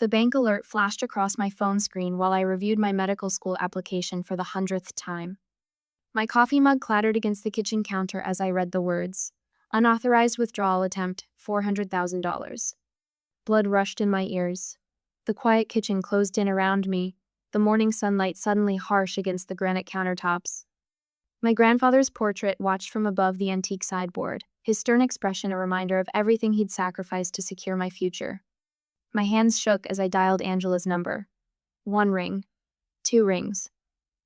The bank alert flashed across my phone screen while I reviewed my medical school application for the 100th time. My coffee mug clattered against the kitchen counter as I read the words. Unauthorized withdrawal attempt, $400,000. Blood rushed in my ears. The quiet kitchen closed in around me, the morning sunlight suddenly harsh against the granite countertops. My grandfather's portrait watched from above the antique sideboard, his stern expression a reminder of everything he'd sacrificed to secure my future. My hands shook as I dialed Angela's number. 1 ring. 2 rings.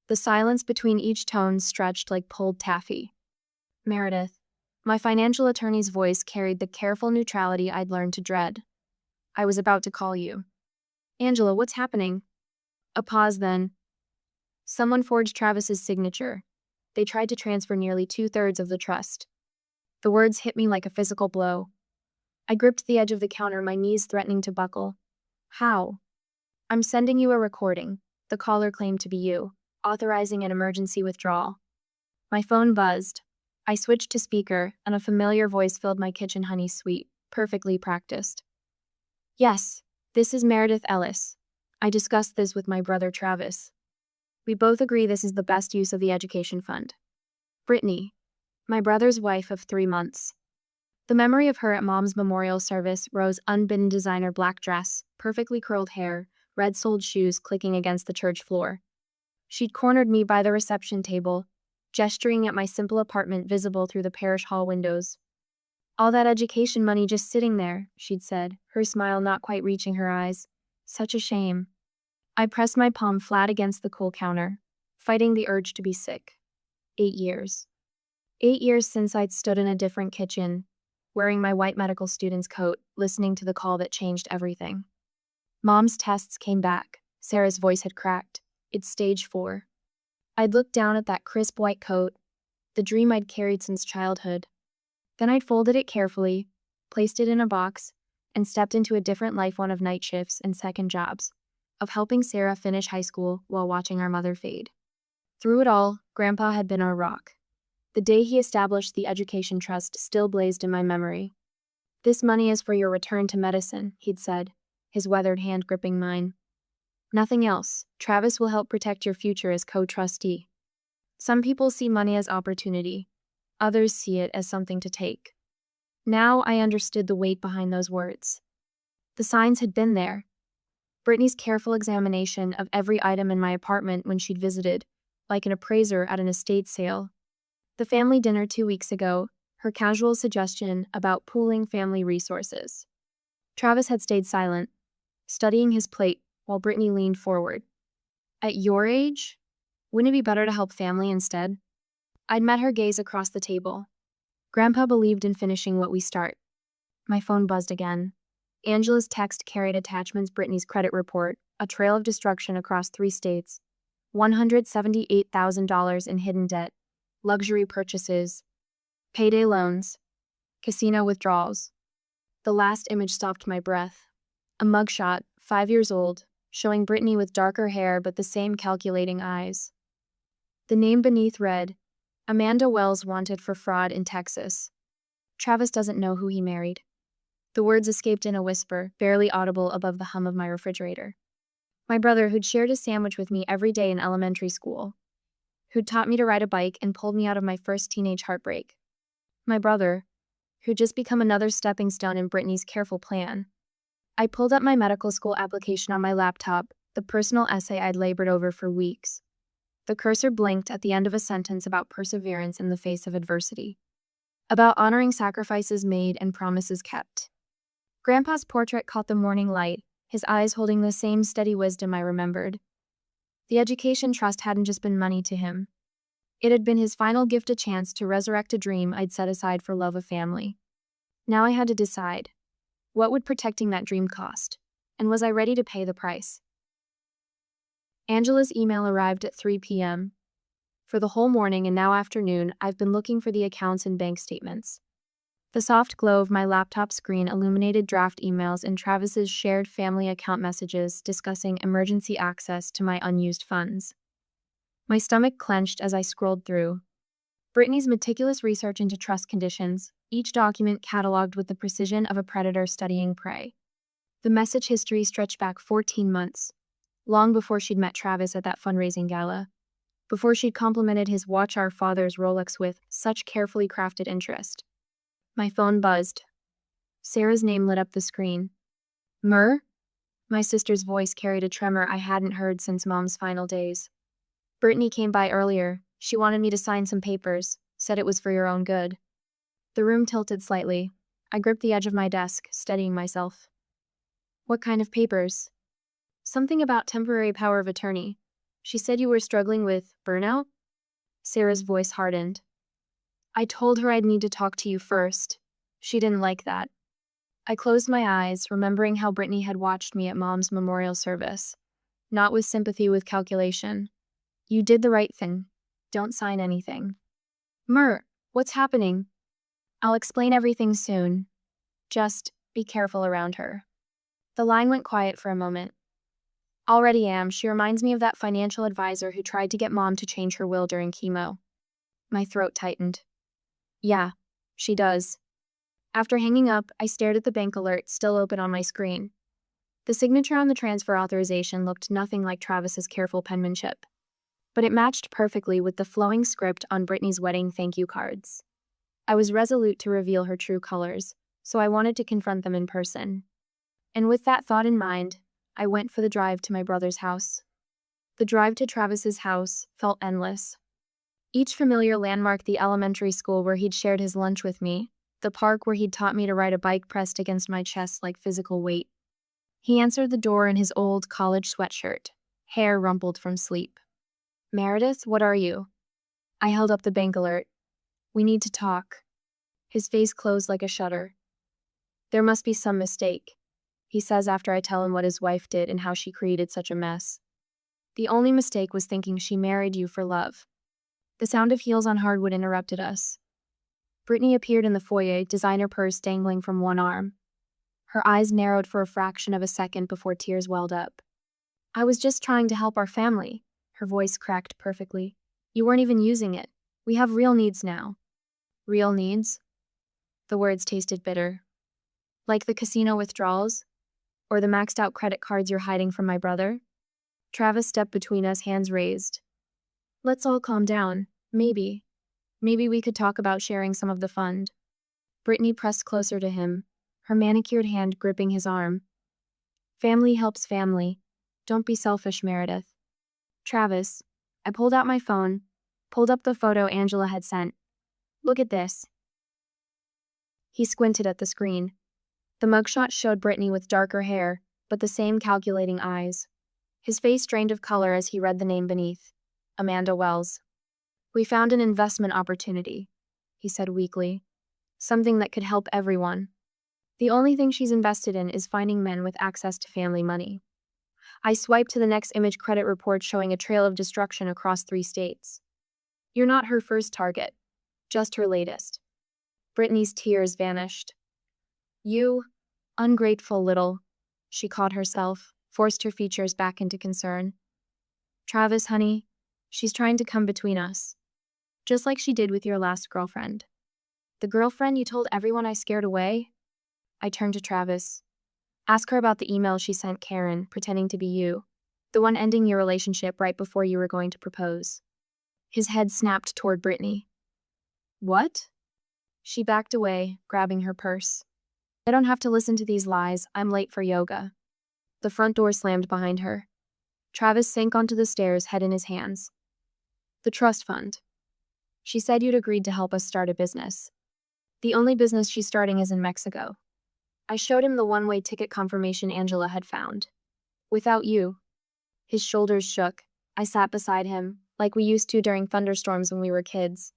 The silence between each tone stretched like pulled taffy. Meredith. My financial attorney's voice carried the careful neutrality I'd learned to dread. I was about to call you. Angela, what's happening? A pause then. Someone forged Travis's signature. They tried to transfer nearly 2/3 of the trust. The words hit me like a physical blow. I gripped the edge of the counter, my knees threatening to buckle. How? I'm sending you a recording, the caller claimed to be you, authorizing an emergency withdrawal. My phone buzzed. I switched to speaker, and a familiar voice filled my kitchen honey sweet, perfectly practiced. Yes, this is Meredith Ellis. I discussed this with my brother Travis. We both agree this is the best use of the education fund. Brittany, my brother's wife of 3 months. The memory of her at Mom's memorial service rose unbidden designer black dress, perfectly curled hair, red-soled shoes clicking against the church floor. She'd cornered me by the reception table, gesturing at my simple apartment visible through the parish hall windows. All that education money just sitting there, she'd said, her smile not quite reaching her eyes. Such a shame. I pressed my palm flat against the cool counter, fighting the urge to be sick. 8 years. 8 years since I'd stood in a different kitchen, wearing my white medical student's coat, listening to the call that changed everything. Mom's tests came back. Sarah's voice had cracked. It's stage 4. I'd looked down at that crisp white coat, the dream I'd carried since childhood. Then I'd folded it carefully, placed it in a box, and stepped into a different life, one of night shifts and second jobs, of helping Sarah finish high school while watching our mother fade. Through it all, Grandpa had been our rock. The day he established the education trust still blazed in my memory. This money is for your return to medicine, he'd said, his weathered hand gripping mine. Nothing else. Travis will help protect your future as co-trustee. Some people see money as opportunity. Others see it as something to take. Now I understood the weight behind those words. The signs had been there. Brittany's careful examination of every item in my apartment when she'd visited, like an appraiser at an estate sale. The family dinner 2 weeks ago, her casual suggestion about pooling family resources. Travis had stayed silent, studying his plate while Brittany leaned forward. At your age? Wouldn't it be better to help family instead? I'd met her gaze across the table. Grandpa believed in finishing what we start. My phone buzzed again. Angela's text carried attachments: Brittany's credit report, a trail of destruction across 3 states, $178,000 in hidden debt, luxury purchases, payday loans, casino withdrawals. The last image stopped my breath. A mugshot, 5 years old, showing Brittany with darker hair but the same calculating eyes. The name beneath read, Amanda Wells wanted for fraud in Texas. Travis doesn't know who he married. The words escaped in a whisper, barely audible above the hum of my refrigerator. My brother, who'd shared a sandwich with me every day in elementary school, who'd taught me to ride a bike and pulled me out of my first teenage heartbreak. My brother, who'd just become another stepping stone in Brittany's careful plan. I pulled up my medical school application on my laptop, the personal essay I'd labored over for weeks. The cursor blinked at the end of a sentence about perseverance in the face of adversity, about honoring sacrifices made and promises kept. Grandpa's portrait caught the morning light, his eyes holding the same steady wisdom I remembered. The education trust hadn't just been money to him. It had been his final gift, a chance to resurrect a dream I'd set aside for love of family. Now I had to decide. What would protecting that dream cost? And was I ready to pay the price? Angela's email arrived at 3 p.m. For the whole morning and now afternoon, I've been looking for the accounts and bank statements. The soft glow of my laptop screen illuminated draft emails and Travis's shared family account messages discussing emergency access to my unused funds. My stomach clenched as I scrolled through. Brittany's meticulous research into trust conditions, each document cataloged with the precision of a predator studying prey. The message history stretched back 14 months, long before she'd met Travis at that fundraising gala, before she'd complimented his Watch Our Father's Rolex with such carefully crafted interest. My phone buzzed. Sarah's name lit up the screen. Mur? My sister's voice carried a tremor I hadn't heard since Mom's final days. Brittany came by earlier. She wanted me to sign some papers, said it was for your own good. The room tilted slightly. I gripped the edge of my desk, steadying myself. What kind of papers? Something about temporary power of attorney. She said you were struggling with burnout? Sarah's voice hardened. I told her I'd need to talk to you first. She didn't like that. I closed my eyes, remembering how Brittany had watched me at Mom's memorial service. Not with sympathy, with calculation. You did the right thing. Don't sign anything. Mur, what's happening? I'll explain everything soon. Just be careful around her. The line went quiet for a moment. Already am. She reminds me of that financial advisor who tried to get Mom to change her will during chemo. My throat tightened. Yeah, she does. After hanging up, I stared at the bank alert still open on my screen. The signature on the transfer authorization looked nothing like Travis's careful penmanship, but it matched perfectly with the flowing script on Brittany's wedding thank you cards. I was resolute to reveal her true colors, so I wanted to confront them in person. And with that thought in mind, I went for the drive to my brother's house. The drive to Travis's house felt endless. Each familiar landmark, the elementary school where he'd shared his lunch with me, the park where he'd taught me to ride a bike pressed against my chest like physical weight. He answered the door in his old college sweatshirt, hair rumpled from sleep. Meredith, what are you? I held up the bank alert. We need to talk. His face closed like a shutter. There must be some mistake, he says after I tell him what his wife did and how she created such a mess. The only mistake was thinking she married you for love. The sound of heels on hardwood interrupted us. Brittany appeared in the foyer, designer purse dangling from one arm. Her eyes narrowed for a fraction of a second before tears welled up. I was just trying to help our family. Her voice cracked perfectly. You weren't even using it. We have real needs now. Real needs? The words tasted bitter. Like the casino withdrawals? Or the maxed out credit cards you're hiding from my brother? Travis stepped between us, hands raised. Let's all calm down. Maybe we could talk about sharing some of the fund. Brittany pressed closer to him, her manicured hand gripping his arm. Family helps family. Don't be selfish, Meredith. Travis, I pulled out my phone, pulled up the photo Angela had sent. Look at this. He squinted at the screen. The mugshot showed Brittany with darker hair, but the same calculating eyes. His face drained of color as he read the name beneath. Amanda Wells. We found an investment opportunity, he said weakly. Something that could help everyone. The only thing she's invested in is finding men with access to family money. I swiped to the next image, credit report showing a trail of destruction across 3 states. You're not her first target, just her latest. Brittany's tears vanished. You, ungrateful little, she caught herself, forced her features back into concern. Travis, honey, she's trying to come between us. Just like she did with your last girlfriend. The girlfriend you told everyone I scared away? I turned to Travis. Ask her about the email she sent Karen, pretending to be you. The one ending your relationship right before you were going to propose. His head snapped toward Brittany. What? She backed away, grabbing her purse. I don't have to listen to these lies. I'm late for yoga. The front door slammed behind her. Travis sank onto the stairs, head in his hands. The trust fund. She said you'd agreed to help us start a business. The only business she's starting is in Mexico. I showed him the one-way ticket confirmation Angela had found. Without you. His shoulders shook. I sat beside him, like we used to during thunderstorms when we were kids.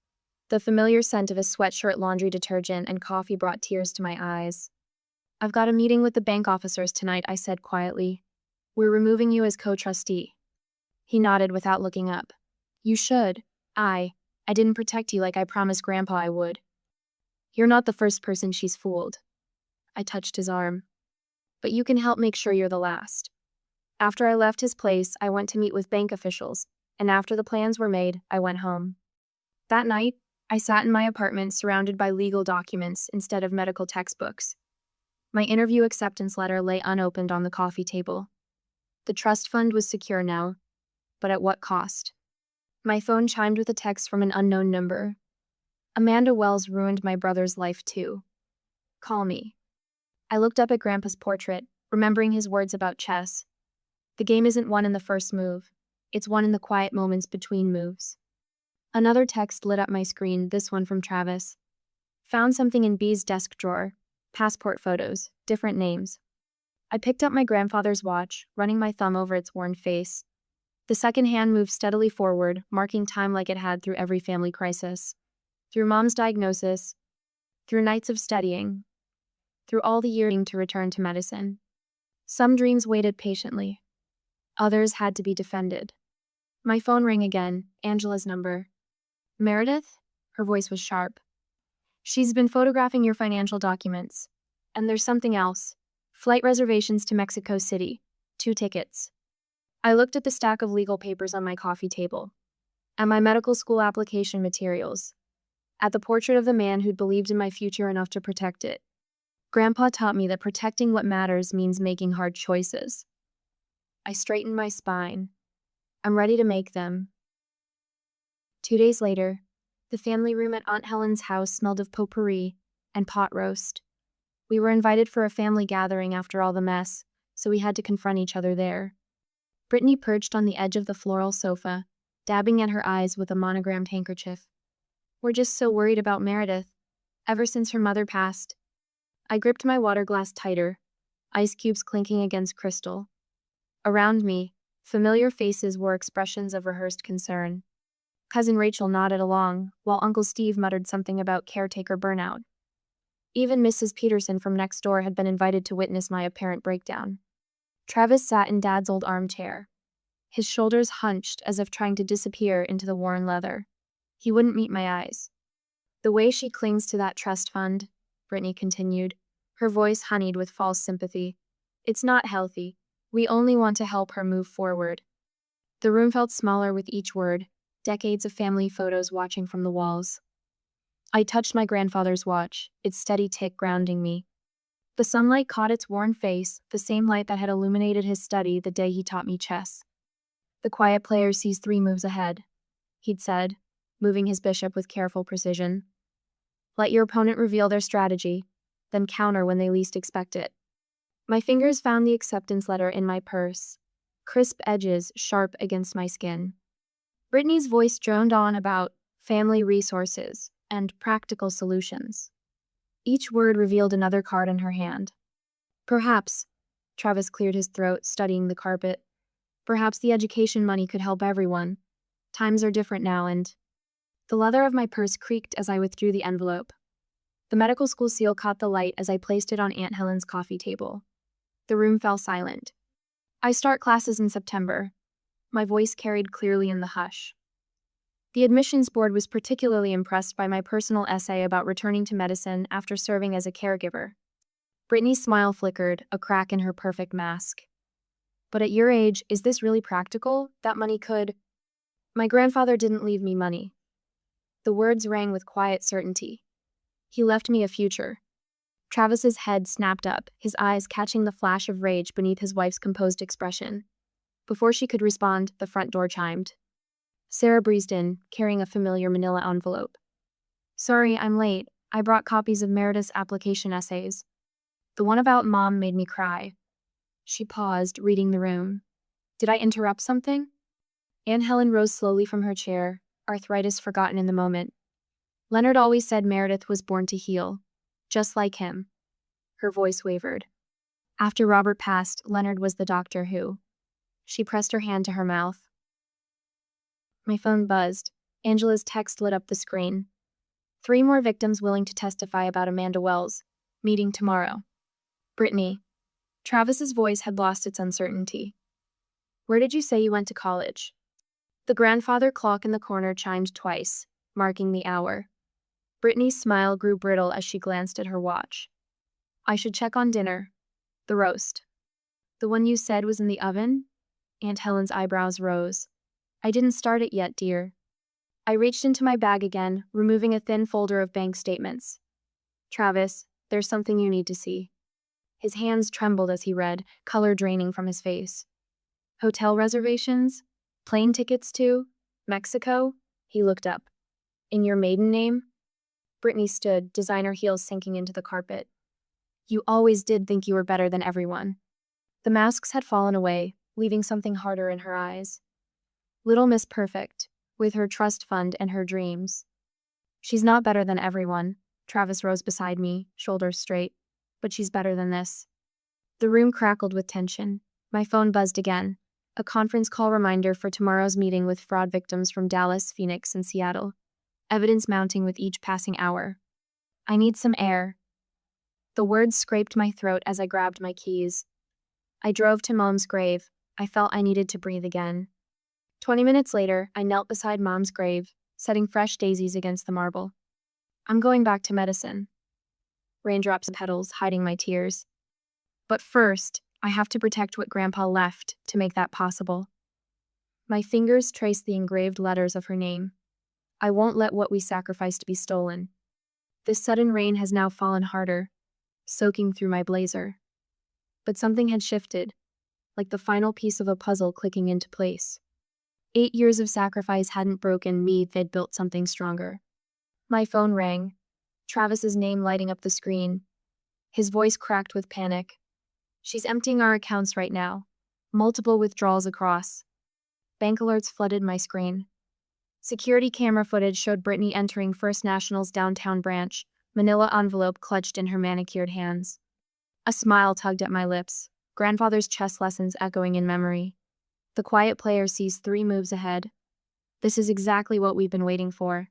The familiar scent of his sweatshirt, laundry detergent, and coffee brought tears to my eyes. I've got a meeting with the bank officers tonight, I said quietly. We're removing you as co-trustee. He nodded without looking up. You should. I didn't protect you like I promised Grandpa I would. You're not the first person she's fooled. I touched his arm. But you can help make sure you're the last. After I left his place, I went to meet with bank officials, and after the plans were made, I went home. That night, I sat in my apartment surrounded by legal documents instead of medical textbooks. My interview acceptance letter lay unopened on the coffee table. The trust fund was secure now, but at what cost? My phone chimed with a text from an unknown number. Amanda Wells ruined my brother's life too. Call me. I looked up at Grandpa's portrait, remembering his words about chess. The game isn't won in the first move. It's won in the quiet moments between moves. Another text lit up my screen, this one from Travis. Found something in B's desk drawer. Passport photos, different names. I picked up my grandfather's watch, running my thumb over its worn face. The second hand moved steadily forward, marking time like it had through every family crisis. Through Mom's diagnosis, through nights of studying, through all the yearning to return to medicine. Some dreams waited patiently. Others had to be defended. My phone rang again, Angela's number. Meredith? Her voice was sharp. She's been photographing your financial documents. And there's something else. Flight reservations to Mexico City. 2 tickets. I looked at the stack of legal papers on my coffee table. At my medical school application materials. At the portrait of the man who'd believed in my future enough to protect it. Grandpa taught me that protecting what matters means making hard choices. I straightened my spine. I'm ready to make them. 2 days later, the family room at Aunt Helen's house smelled of potpourri and pot roast. We were invited for a family gathering after all the mess, so we had to confront each other there. Brittany perched on the edge of the floral sofa, dabbing at her eyes with a monogrammed handkerchief. We're just so worried about Meredith, ever since her mother passed. I gripped my water glass tighter, ice cubes clinking against crystal. Around me, familiar faces wore expressions of rehearsed concern. Cousin Rachel nodded along, while Uncle Steve muttered something about caretaker burnout. Even Mrs. Peterson from next door had been invited to witness my apparent breakdown. Travis sat in Dad's old armchair, his shoulders hunched as if trying to disappear into the worn leather. He wouldn't meet my eyes. The way she clings to that trust fund, Brittany continued, her voice honeyed with false sympathy. It's not healthy. We only want to help her move forward. The room felt smaller with each word, decades of family photos watching from the walls. I touched my grandfather's watch, its steady tick grounding me. The sunlight caught its worn face, the same light that had illuminated his study the day he taught me chess. The quiet player sees 3 moves ahead, he'd said, moving his bishop with careful precision. Let your opponent reveal their strategy, then counter when they least expect it. My fingers found the acceptance letter in my purse, crisp edges sharp against my skin. Brittany's voice droned on about family resources and practical solutions. Each word revealed another card in her hand. Perhaps, Travis cleared his throat, studying the carpet, perhaps the education money could help everyone. Times are different now, and the leather of my purse creaked as I withdrew the envelope. The medical school seal caught the light as I placed it on Aunt Helen's coffee table. The room fell silent. I start classes in September. My voice carried clearly in the hush. The admissions board was particularly impressed by my personal essay about returning to medicine after serving as a caregiver. Brittany's smile flickered, a crack in her perfect mask. But at your age, is this really practical? That money could... My grandfather didn't leave me money. The words rang with quiet certainty. He left me a future. Travis's head snapped up, his eyes catching the flash of rage beneath his wife's composed expression. Before she could respond, the front door chimed. Sarah breezed in, carrying a familiar manila envelope. Sorry, I'm late. I brought copies of Meredith's application essays. The one about Mom made me cry. She paused, reading the room. Did I interrupt something? Aunt Helen rose slowly from her chair, arthritis forgotten in the moment. Leonard always said Meredith was born to heal, just like him. Her voice wavered. After Robert passed, Leonard was the doctor who... She pressed her hand to her mouth. My phone buzzed. Angela's text lit up the screen. 3 more victims willing to testify about Amanda Wells. Meeting tomorrow. Brittany. Travis's voice had lost its uncertainty. Where did you say you went to college? The grandfather clock in the corner chimed twice, marking the hour. Brittany's smile grew brittle as she glanced at her watch. I should check on dinner. The roast. The one you said was in the oven? Aunt Helen's eyebrows rose. I didn't start it yet, dear. I reached into my bag again, removing a thin folder of bank statements. Travis, there's something you need to see. His hands trembled as he read, color draining from his face. Hotel reservations? Plane tickets to? Mexico? He looked up. In your maiden name? Brittany stood, designer heels sinking into the carpet. You always did think you were better than everyone. The masks had fallen away, leaving something harder in her eyes. Little Miss Perfect, with her trust fund and her dreams. She's not better than everyone. Travis rose beside me, shoulders straight. But she's better than this. The room crackled with tension. My phone buzzed again. A conference call reminder for tomorrow's meeting with fraud victims from Dallas, Phoenix, and Seattle. Evidence mounting with each passing hour. I need some air. The words scraped my throat as I grabbed my keys. I drove to Mom's grave. I felt I needed to breathe again. 20 minutes later, I knelt beside Mom's grave, setting fresh daisies against the marble. I'm going back to medicine. Raindrops and petals hiding my tears. But first, I have to protect what Grandpa left to make that possible. My fingers traced the engraved letters of her name. I won't let what we sacrificed be stolen. This sudden rain has now fallen harder, soaking through my blazer. But something had shifted, like the final piece of a puzzle clicking into place. 8 years of sacrifice hadn't broken me, they'd built something stronger. My phone rang, Travis's name lighting up the screen. His voice cracked with panic. She's emptying our accounts right now. Multiple withdrawals across. Bank alerts flooded my screen. Security camera footage showed Brittany entering First National's downtown branch, manila envelope clutched in her manicured hands. A smile tugged at my lips, grandfather's chess lessons echoing in memory. The quiet player sees 3 moves ahead. This is exactly what we've been waiting for.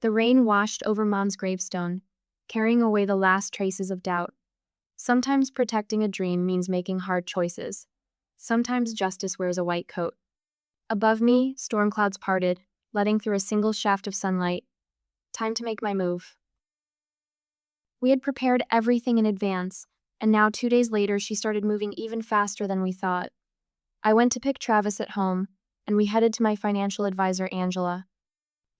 The rain washed over Mom's gravestone, carrying away the last traces of doubt. Sometimes protecting a dream means making hard choices. Sometimes justice wears a white coat. Above me, storm clouds parted, letting through a single shaft of sunlight. Time to make my move. We had prepared everything in advance, and now 2 days later she started moving even faster than we thought. I went to pick Travis at home, and we headed to my financial advisor, Angela.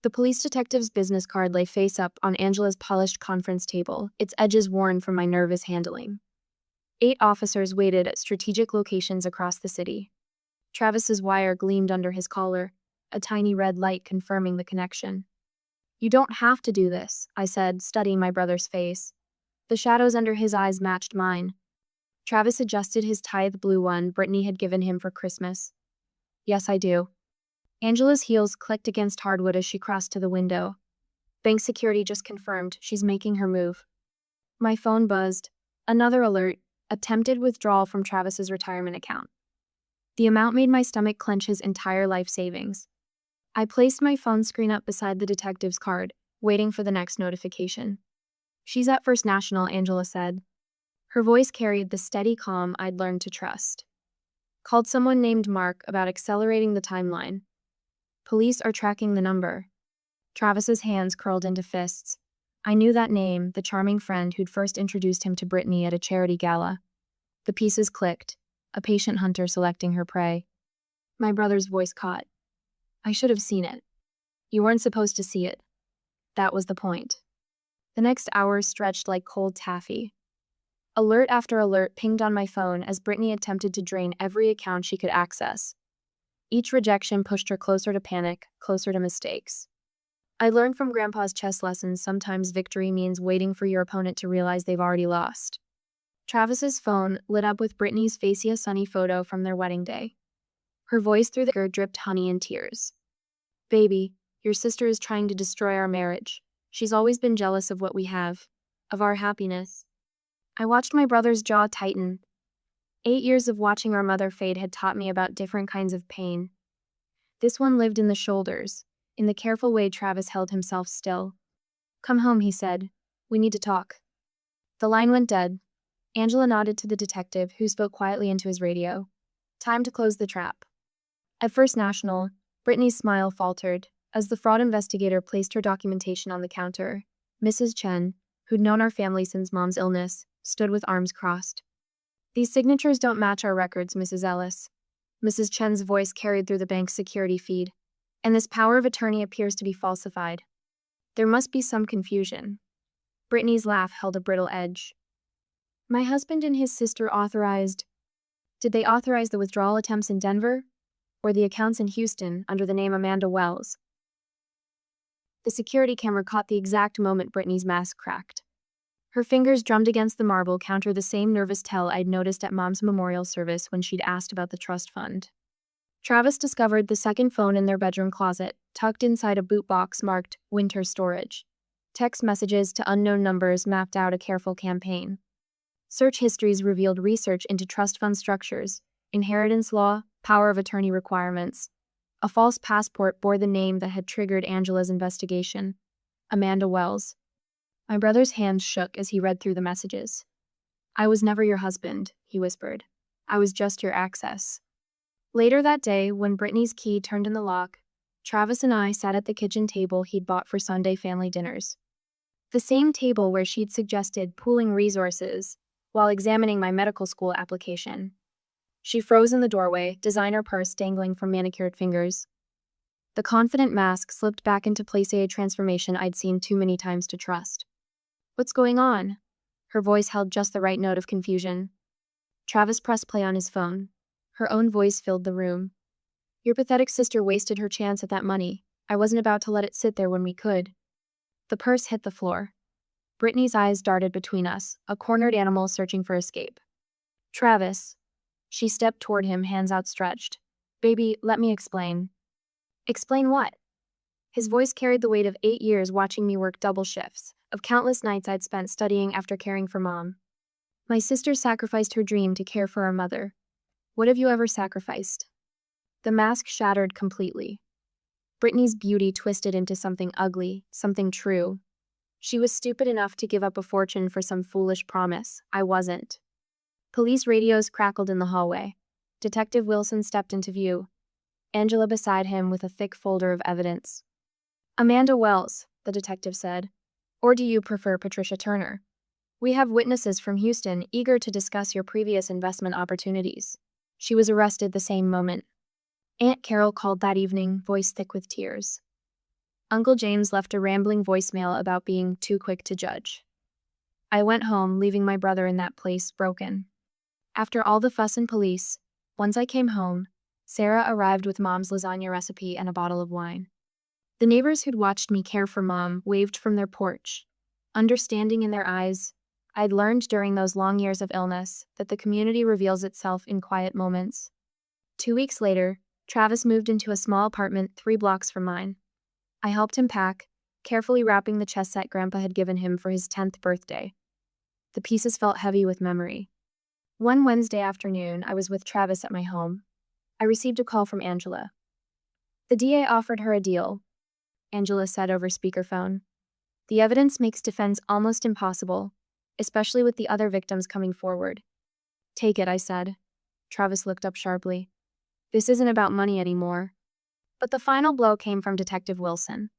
The police detective's business card lay face up on Angela's polished conference table, its edges worn from my nervous handling. 8 officers waited at strategic locations across the city. Travis's wire gleamed under his collar, a tiny red light confirming the connection. You don't have to do this, I said, studying my brother's face. The shadows under his eyes matched mine. Travis adjusted his tithe blue one Brittany had given him for Christmas. Yes, I do. Angela's heels clicked against hardwood as she crossed to the window. Bank security just confirmed she's making her move. My phone buzzed. Another alert, attempted withdrawal from Travis's retirement account. The amount made my stomach clench his entire life savings. I placed my phone screen up beside the detective's card, waiting for the next notification. She's at First National, Angela said. Her voice carried the steady calm I'd learned to trust. Called someone named Mark about accelerating the timeline. Police are tracking the number. Travis's hands curled into fists. I knew that name, the charming friend who'd first introduced him to Brittany at a charity gala. The pieces clicked, a patient hunter selecting her prey. My brother's voice caught. I should have seen it. You weren't supposed to see it. That was the point. The next hours stretched like cold taffy. Alert after alert pinged on my phone as Brittany attempted to drain every account she could access. Each rejection pushed her closer to panic, closer to mistakes. I learned from Grandpa's chess lessons sometimes victory means waiting for your opponent to realize they've already lost. Travis's phone lit up with Brittany's facia sunny photo from their wedding day. Her voice through the air dripped honey and tears. Baby, your sister is trying to destroy our marriage. She's always been jealous of what we have, of our happiness. I watched my brother's jaw tighten. 8 years of watching our mother fade had taught me about different kinds of pain. This one lived in the shoulders, in the careful way Travis held himself still. Come home, he said. We need to talk. The line went dead. Angela nodded to the detective, who spoke quietly into his radio. Time to close the trap. At First National, Brittany's smile faltered as the fraud investigator placed her documentation on the counter. Mrs. Chen, who'd known our family since Mom's illness, stood with arms crossed. These signatures don't match our records, Mrs. Ellis. Mrs. Chen's voice carried through the bank's security feed. And this power of attorney appears to be falsified. There must be some confusion. Brittany's laugh held a brittle edge. My husband and his sister authorized. Did they authorize the withdrawal attempts in Denver? Or the accounts in Houston under the name Amanda Wells? The security camera caught the exact moment Brittany's mask cracked. Her fingers drummed against the marble counter, the same nervous tell I'd noticed at Mom's memorial service when she'd asked about the trust fund. Travis discovered the second phone in their bedroom closet, tucked inside a boot box marked Winter Storage. Text messages to unknown numbers mapped out a careful campaign. Search histories revealed research into trust fund structures, inheritance law, power of attorney requirements. A false passport bore the name that had triggered Angela's investigation, Amanda Wells. My brother's hands shook as he read through the messages. "I was never your husband," he whispered. "I was just your access." Later that day, when Brittany's key turned in the lock, Travis and I sat at the kitchen table he'd bought for Sunday family dinners. The same table where she'd suggested pooling resources while examining my medical school application. She froze in the doorway, designer purse dangling from manicured fingers. The confident mask slipped back into place, a transformation I'd seen too many times to trust. "What's going on?" Her voice held just the right note of confusion. Travis pressed play on his phone. Her own voice filled the room. "Your pathetic sister wasted her chance at that money. I wasn't about to let it sit there when we could." The purse hit the floor. Brittany's eyes darted between us, a cornered animal searching for escape. "Travis." She stepped toward him, hands outstretched. "Baby, let me explain." "Explain what?" His voice carried the weight of 8 years watching me work double shifts, of countless nights I'd spent studying after caring for Mom. "My sister sacrificed her dream to care for our mother. What have you ever sacrificed?" The mask shattered completely. Brittany's beauty twisted into something ugly, something true. She was stupid enough to give up a fortune for some foolish promise. I wasn't. Police radios crackled in the hallway. Detective Wilson stepped into view, Angela beside him with a thick folder of evidence. "Amanda Wells," the detective said. "Or do you prefer Patricia Turner? We have witnesses from Houston eager to discuss your previous investment opportunities." She was arrested the same moment. Aunt Carol called that evening, voice thick with tears. Uncle James left a rambling voicemail about being too quick to judge. I went home, leaving my brother in that place, broken. After all the fuss and police, once I came home, Sarah arrived with Mom's lasagna recipe and a bottle of wine. The neighbors who'd watched me care for Mom waved from their porch, understanding in their eyes. I'd learned during those long years of illness that the community reveals itself in quiet moments. 2 weeks later, Travis moved into a small apartment 3 blocks from mine. I helped him pack, carefully wrapping the chess set Grandpa had given him for his 10th birthday. The pieces felt heavy with memory. One Wednesday afternoon, I was with Travis at my home. I received a call from Angela. "The DA offered her a deal," Angela said over speakerphone. "The evidence makes defense almost impossible, especially with the other victims coming forward." "Take it," I said. Travis looked up sharply. "This isn't about money anymore." But the final blow came from Detective Wilson.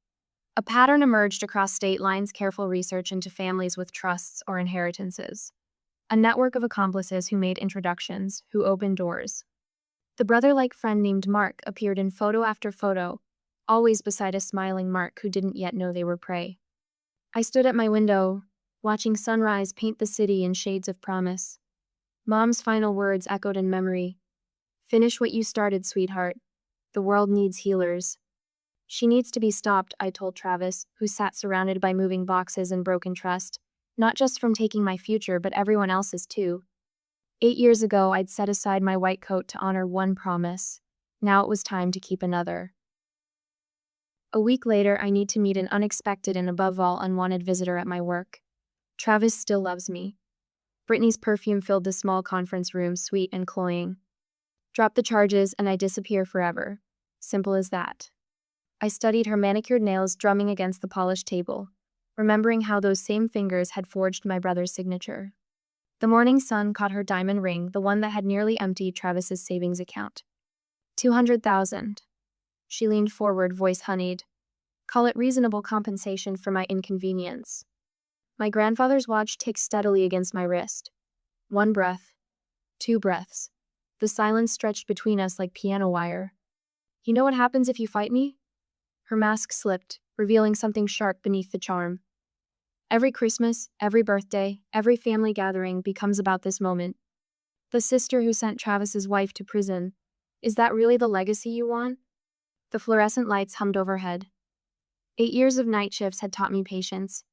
A pattern emerged across state lines: careful research into families with trusts or inheritances. A network of accomplices who made introductions, who opened doors. The brother-like friend named Mark appeared in photo after photo, always beside a smiling Mark who didn't yet know they were prey. I stood at my window, watching sunrise paint the city in shades of promise. Mom's final words echoed in memory. "Finish what you started, sweetheart. The world needs healers." "She needs to be stopped," I told Travis, who sat surrounded by moving boxes and broken trust. "Not just from taking my future, but everyone else's too." 8 years ago, I'd set aside my white coat to honor one promise. Now it was time to keep another. A week later, I need to meet an unexpected and above all unwanted visitor at my work. Travis still loves me. Brittany's perfume filled the small conference room, sweet and cloying. Drop the charges and I disappear forever. Simple as that. I studied her manicured nails drumming against the polished table, remembering how those same fingers had forged my brother's signature. The morning sun caught her diamond ring, the one that had nearly emptied Travis's savings account. 200,000. She leaned forward, voice honeyed. "Call it reasonable compensation for my inconvenience." My grandfather's watch ticked steadily against my wrist. 1 breath. 2 breaths. The silence stretched between us like piano wire. "You know what happens if you fight me?" Her mask slipped, revealing something sharp beneath the charm. Every Christmas, every birthday, every family gathering becomes about this moment. The sister who sent Travis's wife to prison. Is that really the legacy you want? The fluorescent lights hummed overhead. 8 years of night shifts had taught me patience.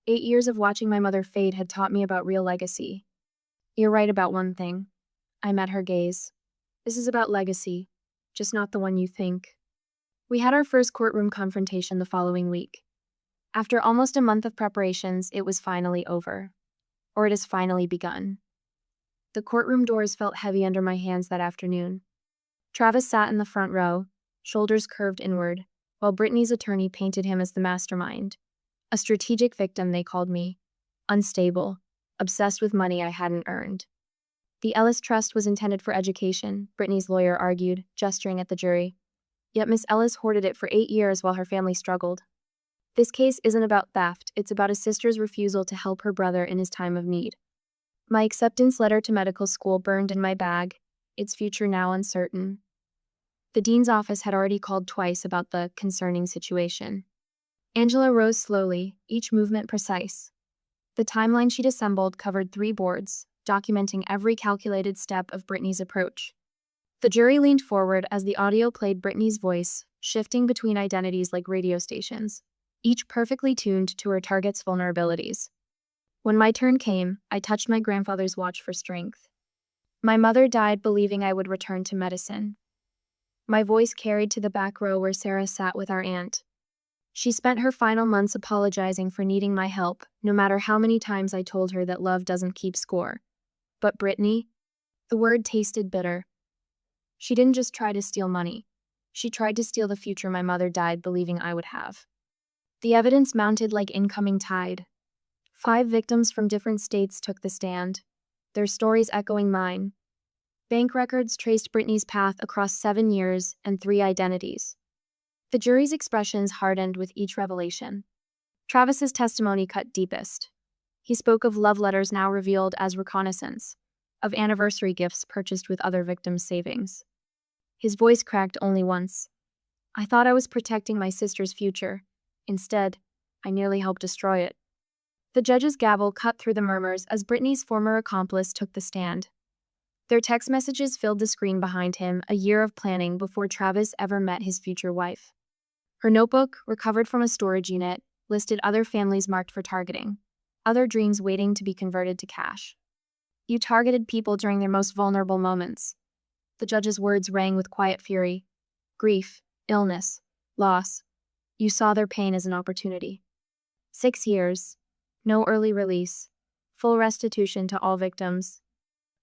8 years of watching my mother fade had taught me about real legacy. You're right about one thing. I met her gaze. This is about legacy, just not the one you think. We had our first courtroom confrontation the following week. After almost a month of preparations, it was finally over. Or it has finally begun. The courtroom doors felt heavy under my hands that afternoon. Travis sat in the front row, shoulders curved inward, while Brittany's attorney painted him as the mastermind. A strategic victim, they called me. Unstable, obsessed with money I hadn't earned. The Ellis Trust was intended for education, Brittany's lawyer argued, gesturing at the jury. Yet Miss Ellis hoarded it for 8 years while her family struggled. This case isn't about theft, it's about a sister's refusal to help her brother in his time of need. My acceptance letter to medical school burned in my bag, its future now uncertain. The dean's office had already called twice about the concerning situation. Angela rose slowly, each movement precise. The timeline she'd assembled covered 3 boards, documenting every calculated step of Brittany's approach. The jury leaned forward as the audio played Brittany's voice, shifting between identities like radio stations, each perfectly tuned to her target's vulnerabilities. When my turn came, I touched my grandfather's watch for strength. My mother died believing I would return to medicine. My voice carried to the back row where Sarah sat with our aunt. She spent her final months apologizing for needing my help, no matter how many times I told her that love doesn't keep score. But Brittany? The word tasted bitter. She didn't just try to steal money. She tried to steal the future my mother died believing I would have. The evidence mounted like incoming tide. 5 victims from different states took the stand, their stories echoing mine. Bank records traced Brittany's path across 7 years and 3 identities. The jury's expressions hardened with each revelation. Travis's testimony cut deepest. He spoke of love letters now revealed as reconnaissance, of anniversary gifts purchased with other victims' savings. His voice cracked only once. I thought I was protecting my sister's future. Instead, I nearly helped destroy it. The judge's gavel cut through the murmurs as Brittany's former accomplice took the stand. Their text messages filled the screen behind him, a year of planning before Travis ever met his future wife. Her notebook, recovered from a storage unit, listed other families marked for targeting, other dreams waiting to be converted to cash. You targeted people during their most vulnerable moments. The judge's words rang with quiet fury. Grief, illness, loss. You saw their pain as an opportunity. 6 years. No early release. Full restitution to all victims.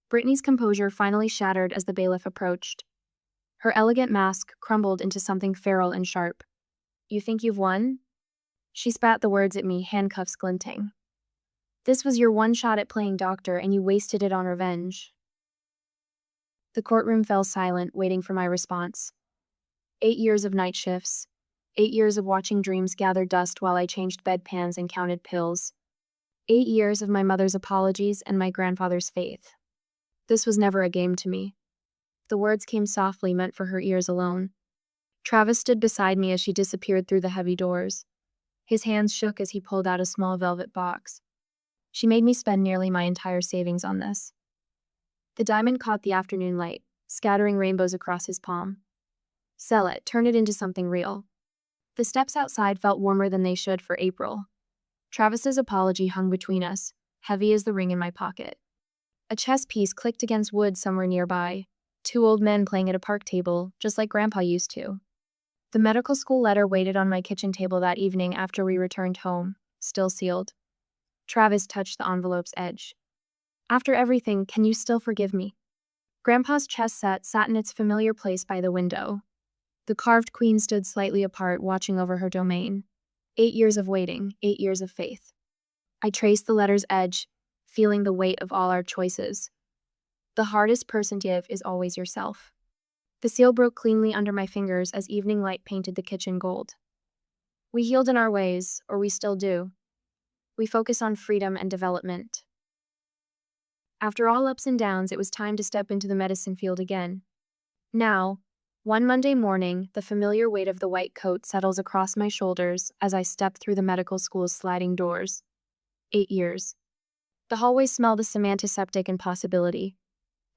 Brittany's composure finally shattered as the bailiff approached. Her elegant mask crumbled into something feral and sharp. You think you've won? She spat the words at me, handcuffs glinting. This was your one shot at playing doctor, and you wasted it on revenge. The courtroom fell silent, waiting for my response. 8 years of night shifts. 8 years of watching dreams gather dust while I changed bedpans and counted pills. 8 years of my mother's apologies and my grandfather's faith. This was never a game to me. The words came softly, meant for her ears alone. Travis stood beside me as she disappeared through the heavy doors. His hands shook as he pulled out a small velvet box. She made me spend nearly my entire savings on this. The diamond caught the afternoon light, scattering rainbows across his palm. Sell it, turn it into something real. The steps outside felt warmer than they should for April. Travis's apology hung between us, heavy as the ring in my pocket. A chess piece clicked against wood somewhere nearby, 2 old men playing at a park table, just like Grandpa used to. The medical school letter waited on my kitchen table that evening after we returned home, still sealed. Travis touched the envelope's edge. After everything, can you still forgive me? Grandpa's chess set sat in its familiar place by the window. The carved queen stood slightly apart, watching over her domain. 8 years of waiting, 8 years of faith. I traced the letter's edge, feeling the weight of all our choices. The hardest person to give is always yourself. The seal broke cleanly under my fingers as evening light painted the kitchen gold. We healed in our ways, or we still do. We focus on freedom and development. After all ups and downs, it was time to step into the medicine field again. Now, one Monday morning, the familiar weight of the white coat settles across my shoulders as I step through the medical school's sliding doors. 8 years. The hallways smell the cement, aseptic, and possibility.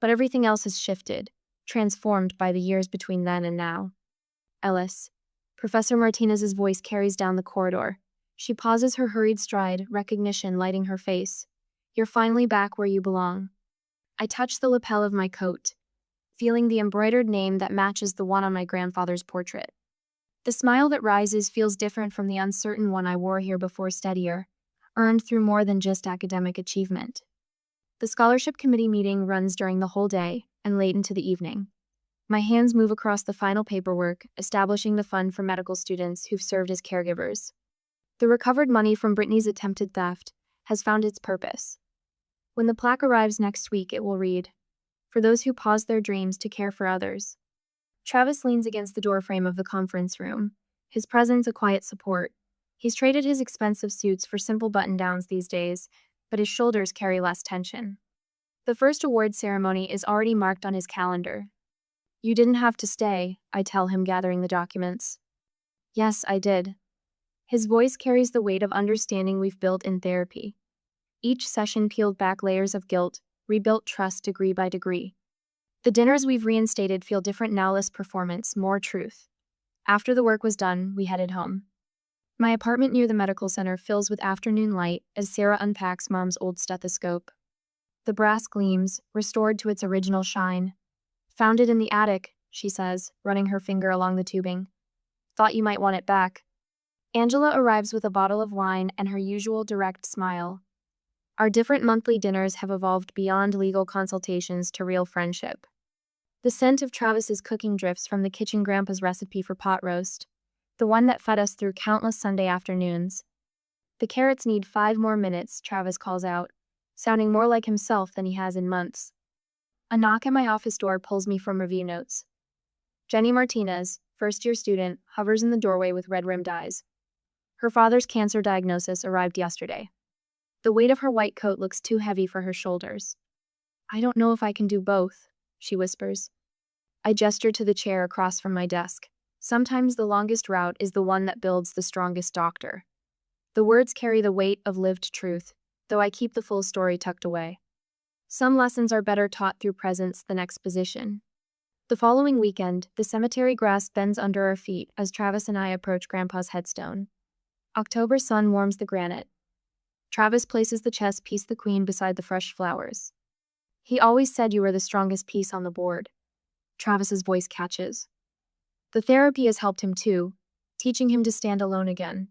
But everything else has shifted, transformed by the years between then and now. Ellis. Professor Martinez's voice carries down the corridor. She pauses her hurried stride, recognition lighting her face. You're finally back where you belong. I touch the lapel of my coat, feeling the embroidered name that matches the one on my grandfather's portrait. The smile that rises feels different from the uncertain one I wore here before, steadier, earned through more than just academic achievement. The scholarship committee meeting runs during the whole day and late into the evening. My hands move across the final paperwork, establishing the fund for medical students who've served as caregivers. The recovered money from Brittany's attempted theft has found its purpose. When the plaque arrives next week, it will read, "For those who pause their dreams to care for others." Travis leans against the doorframe of the conference room, his presence a quiet support. He's traded his expensive suits for simple button-downs these days, but his shoulders carry less tension. The first award ceremony is already marked on his calendar. "You didn't have to stay," I tell him, gathering the documents. "Yes, I did." His voice carries the weight of understanding we've built in therapy. Each session peeled back layers of guilt, rebuilt trust degree by degree. The dinners we've reinstated feel different now, less performance, more truth. After the work was done, we headed home. My apartment near the medical center fills with afternoon light as Sarah unpacks Mom's old stethoscope. The brass gleams, restored to its original shine. "Found it in the attic," she says, running her finger along the tubing. "Thought you might want it back." Angela arrives with a bottle of wine and her usual direct smile. Our different monthly dinners have evolved beyond legal consultations to real friendship. The scent of Travis's cooking drifts from the kitchen, Grandpa's recipe for pot roast, the one that fed us through countless Sunday afternoons. "The carrots need 5 more minutes," Travis calls out, sounding more like himself than he has in months. A knock at my office door pulls me from review notes. Jenny Martinez, first-year student, hovers in the doorway with red-rimmed eyes. Her father's cancer diagnosis arrived yesterday. The weight of her white coat looks too heavy for her shoulders. "I don't know if I can do both," she whispers. I gesture to the chair across from my desk. Sometimes the longest route is the one that builds the strongest doctor. The words carry the weight of lived truth, though I keep the full story tucked away. Some lessons are better taught through presence than exposition. The following weekend, the cemetery grass bends under our feet as Travis and I approach Grandpa's headstone. October sun warms the granite. Travis places the chess piece, the queen, beside the fresh flowers. "He always said you were the strongest piece on the board." Travis's voice catches. The therapy has helped him too, teaching him to stand alone again.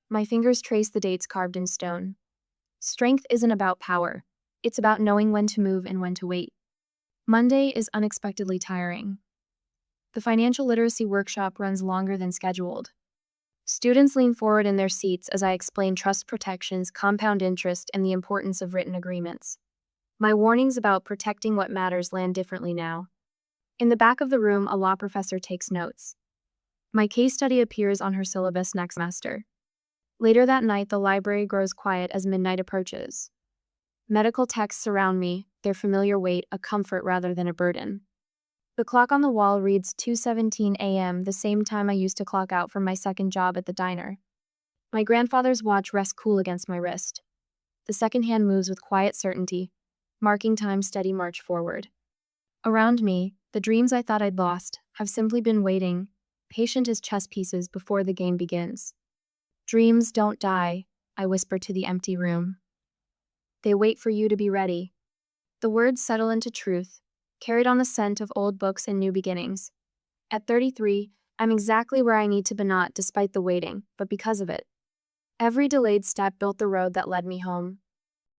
My fingers trace the dates carved in stone. Strength isn't about power. It's about knowing when to move and when to wait. Monday is unexpectedly tiring. The financial literacy workshop runs longer than scheduled. Students lean forward in their seats as I explain trust protections, compound interest, and the importance of written agreements. My warnings about protecting what matters land differently now. In the back of the room, a law professor takes notes. My case study appears on her syllabus next semester. Later that night, the library grows quiet as midnight approaches. Medical texts surround me, their familiar weight a comfort rather than a burden. The clock on the wall reads 2:17 a.m., the same time I used to clock out from my second job at the diner. My grandfather's watch rests cool against my wrist. The second hand moves with quiet certainty, marking time's steady march forward. Around me, the dreams I thought I'd lost have simply been waiting, patient as chess pieces before the game begins. "Dreams don't die," I whisper to the empty room. "They wait for you to be ready." The words settle into truth, carried on the scent of old books and new beginnings. At 33, I'm exactly where I need to be, not despite the waiting, but because of it. Every delayed step built the road that led me home.